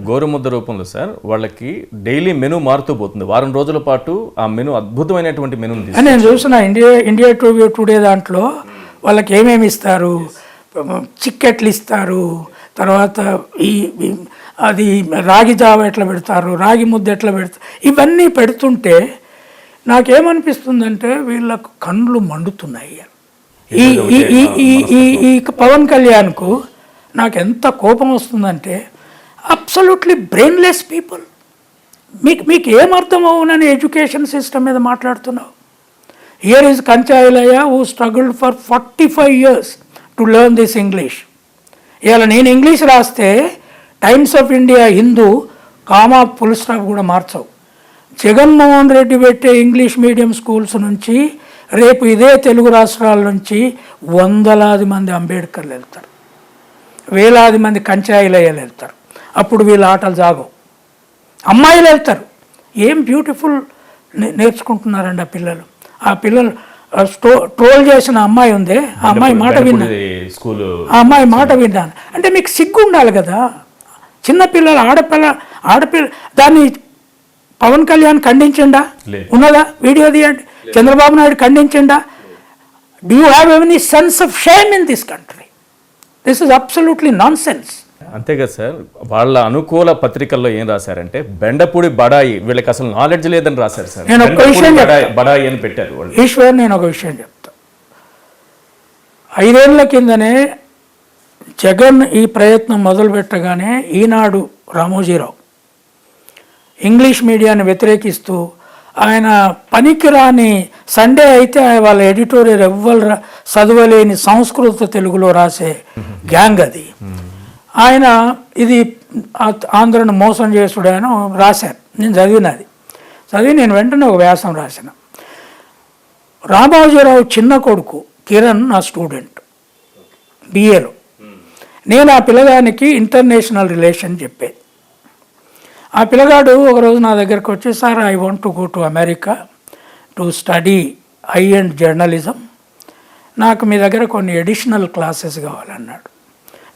గోరుముద్ద రూపంలో సార్ వాళ్ళకి daily menu మారుతూ పోతుంది. వారం రోజుల పాటు ఆ మెనూ అద్భుతమైనటువంటి మెనూ. నేను చూసిన ఇండియా టుడే దాంట్లో వాళ్ళకి ఏమేమి ఇస్తారు, చిక్కెట్లు ఇస్తారు, తర్వాత అది రాగి జావ ఎట్లా పెడతారు, రాగి ముద్ద ఎట్లా పెడతారు, ఇవన్నీ పెడుతుంటే నాకేమనిపిస్తుందంటే వీళ్ళకు కళ్ళు మండుతున్నాయి. ఈ పవన్ కళ్యాణ్కు నాకు ఎంత కోపం వస్తుందంటే అబ్సల్యూట్లీ బ్రెయిన్లెస్ పీపుల్. మీకు ఏమర్థం అవునని ఎడ్యుకేషన్ సిస్టమ్ మీద మాట్లాడుతున్నావు. Here is Kancha Ilaiah who struggled for 45 years to learn this English. ఇవాళ నేను ఇంగ్లీష్ రాస్తే times of India, Hindu comma full stop కూడా మార్చవు. జగన్మోహన్ రెడ్డి పెట్టే ఇంగ్లీష్ మీడియం స్కూల్స్ నుంచి రేపు ఇదే తెలుగు రాష్ట్రాల నుంచి వందలాది మంది అంబేద్కర్లు వెళ్తారు, వేలాది మంది కంచాయిలయ్యలు వెళ్తారు. అప్పుడు వీళ్ళ ఆటలు జాగవు. అమ్మాయిలు వెళ్తారు. ఏం బ్యూటిఫుల్ నేర్చుకుంటున్నారండి ఆ పిల్లలు. ట్రోల్ చేసిన అమ్మాయి ఉందే, ఆ అమ్మాయి మాట విన్నాను. అంటే మీకు సిగ్గు ఉండాలి కదా. చిన్నపిల్లలు, ఆడపిల్ల దాన్ని పవన్ కళ్యాణ్ ఖండించండా? ఉన్నదా? వీడియో తీయండి. చంద్రబాబు నాయుడు ఖండించండా? Do you have any sense of shame in this country? This is absolutely nonsense. అంతే కదా సార్. వాళ్ళ అనుకూల పత్రికల్లో ఏం రాశారంటే బెండపూడి బడాయి, వీళ్ళకి అసలు నాలెడ్జ్ లేదని రాశారు సార్. నేను ఒక విషయం బడాయి అని పెట్టారు. ఈశ్వర్, నేను ఒక విషయం చెప్తా. 5 ఏళ్ల కిందనే జగన్ ఈ ప్రయత్నం మొదలు పెట్టగానే ఈనాడు రామోజీరావు ఇంగ్లీష్ మీడియాన్ని వ్యతిరేకిస్తూ ఆయన పనికిరాని సండే అయితే వాళ్ళ ఎడిటోరియల్ ఎవ్వరు చదవలేని సంస్కృత తెలుగులో రాసే గ్యాంగ్ అది. ఆయన ఇది ఆంధ్రను మోసం చేసుడు అని రాశారు. నేను చదివి నేను వెంటనే ఒక వ్యాసం రాసిన. రామోజీరావు చిన్న కొడుకు కిరణ్ నా స్టూడెంట్ బిఏలో. నేను ఆ పిల్లగానికి ఇంటర్నేషనల్ రిలేషన్ చెప్పేది. ఆ పిల్లగాడు ఒకరోజు నా దగ్గరకు వచ్చి, sir I want to go to America to study high and journalism, నాకు మీ దగ్గర కొన్ని అడిషనల్ క్లాసెస్ కావాలన్నాడు.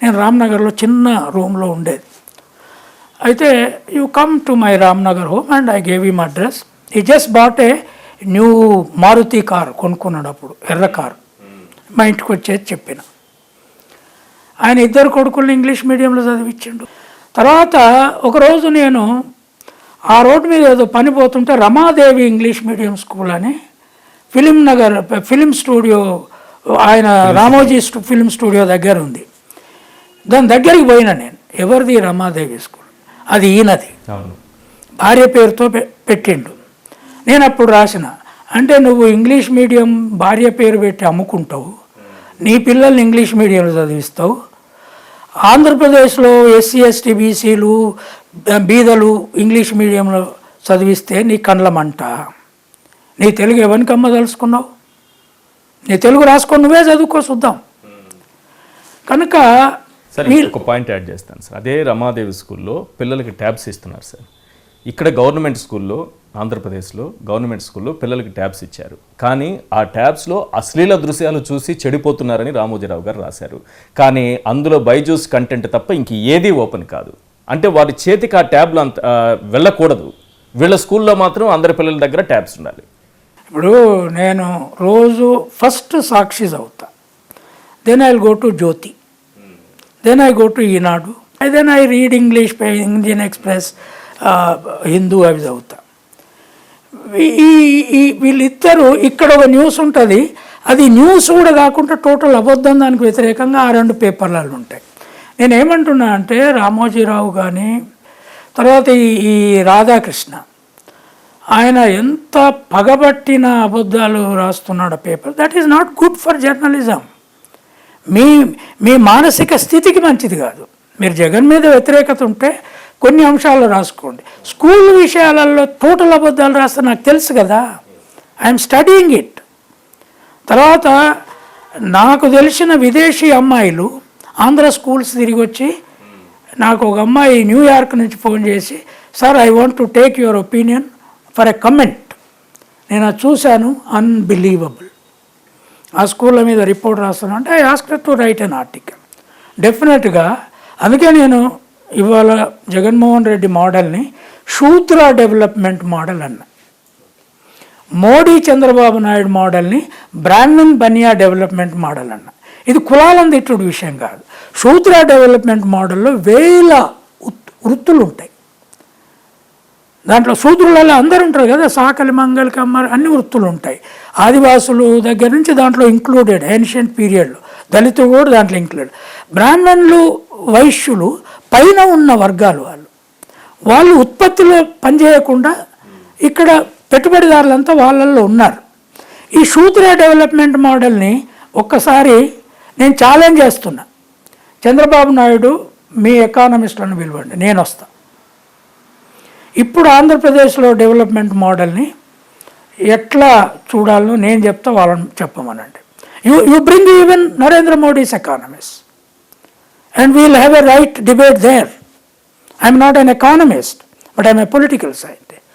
నేను రామ్నగర్లో చిన్న రూమ్లో ఉండేది. అయితే you come to my Ramnagar home and I gave him address. He just bought a new Maruti car కొనుక్కున్నాడు అప్పుడు, ఎర్ర కారు. మా ఇంటికి వచ్చేది చెప్పిన. ఆయన 2 కొడుకుల్ని ఇంగ్లీష్ మీడియంలో చదివించిండు. తర్వాత ఒకరోజు నేను ఆ రోడ్డు మీద ఏదో పని పోతుంటే రమాదేవి ఇంగ్లీష్ మీడియం స్కూల్ అని ఫిలిం స్టూడియో, ఆయన రామోజీ ఫిలిం స్టూడియో దగ్గర ఉంది. దాని దగ్గరికి పోయినా నేను. ఎవరిది రమాదేవి స్కూల్? అది ఈయనది, భార్య పేరుతో పెట్టిండు. నేను అప్పుడు రాసిన, అంటే నువ్వు ఇంగ్లీష్ మీడియం భార్య పేరు పెట్టి అమ్ముకుంటావు, నీ పిల్లల్ని ఇంగ్లీష్ మీడియంలో చదివిస్తావు, ఆంధ్రప్రదేశ్లో ఎస్సీ ఎస్టీ బీసీలు బీదలు ఇంగ్లీష్ మీడియంలో చదివిస్తే నీ కండ్లమంట. నీ తెలుగు ఎవరికమ్మ తెలుసుకున్నావు? నీ తెలుగు రాసుకొని నువ్వే చదువుకో చూద్దాం. కనుక సార్ ఒక పాయింట్ యాడ్ చేస్తాను సార్. అదే రమాదేవి స్కూల్లో పిల్లలకి ట్యాబ్స్ ఇస్తున్నారు సార్. ఇక్కడ గవర్నమెంట్ స్కూల్లో, ఆంధ్రప్రదేశ్లో గవర్నమెంట్ స్కూల్లో పిల్లలకి ట్యాబ్స్ ఇచ్చారు. కానీ ఆ ట్యాబ్స్లో అశ్లీల దృశ్యాలు చూసి చెడిపోతున్నారని రామోజీరావు గారు రాశారు. కానీ అందులో బైజూస్ కంటెంట్ తప్ప ఇంక ఏదీ ఓపెన్ కాదు. అంటే వారి చేతికి ఆ ట్యాబ్లు అంత వెళ్ళకూడదు. వీళ్ళ స్కూల్లో మాత్రం అందరి పిల్లల దగ్గర ట్యాబ్స్ ఉండాలి. ఇప్పుడు నేను రోజు ఫస్ట్ సాక్షి చదువుతా, then I will go to Jyothi, then I go to Eenadu, then I read English, Indian Express, Hindu అవి చదువుతా. వీళ్ళిద్దరూ ఇక్కడ ఒక న్యూస్ ఉంటుంది, అది న్యూస్ కూడా కాకుండా టోటల్ అబద్ధం, దానికి వ్యతిరేకంగా ఆ 2 పేపర్లలో ఉంటాయి. నేనేమంటున్నా అంటే రామోజీరావు కానీ తర్వాత ఈ రాధాకృష్ణ, ఆయన ఎంత పగబట్టిన అబద్ధాలు రాస్తున్నాడు paper. That is not good for journalism. మీ మానసిక స్థితికి మంచిది కాదు. మీరు జగన్ మీద వ్యతిరేకత ఉంటే కొన్ని అంశాలు రాసుకోండి. స్కూల్ విషయాలలో టోటల్ అబద్ధాలు రాస్తే నాకు తెలుసు కదా, ఐఎమ్ స్టడీయింగ్ ఇట్. తర్వాత నాకు తెలిసిన విదేశీ అమ్మాయిలు ఆంధ్ర స్కూల్స్ తిరిగి వచ్చి, నాకు ఒక అమ్మాయి న్యూయార్క్ నుంచి ఫోన్ చేసి, sir I want to take your opinion for a comment. నేను అది చూశాను, అన్బిలీవబుల్. ఆ స్కూళ్ళ మీద రిపోర్ట్ రాస్తాను అంటే I asked to write an article. డెఫినెట్గా అందుకే నేను ఇవాళ జగన్మోహన్ రెడ్డి మోడల్ని శూద్ర డెవలప్మెంట్ మోడల్ అన్న, మోడీ చంద్రబాబు నాయుడు మోడల్ని బ్రాహ్మణ్ బనియా డెవలప్మెంట్ మోడల్ అన్న. ఇది కులాలను తిట్టుడు విషయం కాదు. శూద్ర డెవలప్మెంట్ మోడల్లో వేల వృత్తులు ఉంటాయి. దాంట్లో శూద్రులలో అందరూ ఉంటారు కదా, సాకలి మంగళ కమ్మర్ అన్ని వృత్తులు ఉంటాయి. ఆదివాసులు దగ్గర నుంచి దాంట్లో ఇంక్లూడెడ్, ఏన్షియంట్ పీరియడ్లో దళితులు కూడా దాంట్లో ఇంక్లూడెడ్. బ్రాహ్మణులు, వైశ్యులు పైన ఉన్న వర్గాలు, వాళ్ళు ఉత్పత్తిలో పనిచేయకుండా ఇక్కడ పెట్టుబడిదారులంతా వాళ్ళల్లో ఉన్నారు. ఈ శూద్ర డెవలప్మెంట్ మోడల్ని ఒక్కసారి నేను ఛాలెంజ్ చేస్తున్నా. చంద్రబాబు నాయుడు మీ ఎకానమిస్టులను పిలవండి, నేను వస్తా. ఇప్పుడు ఆంధ్రప్రదేశ్లో డెవలప్మెంట్ మోడల్ని ఎట్లా చూడాలో నేను చెప్తా, వాళ్ళని చెప్పమనండి. You bring even Narendra Modi's economist and we'll have a right debate there. I'm not an economist, but I'm a political scientist.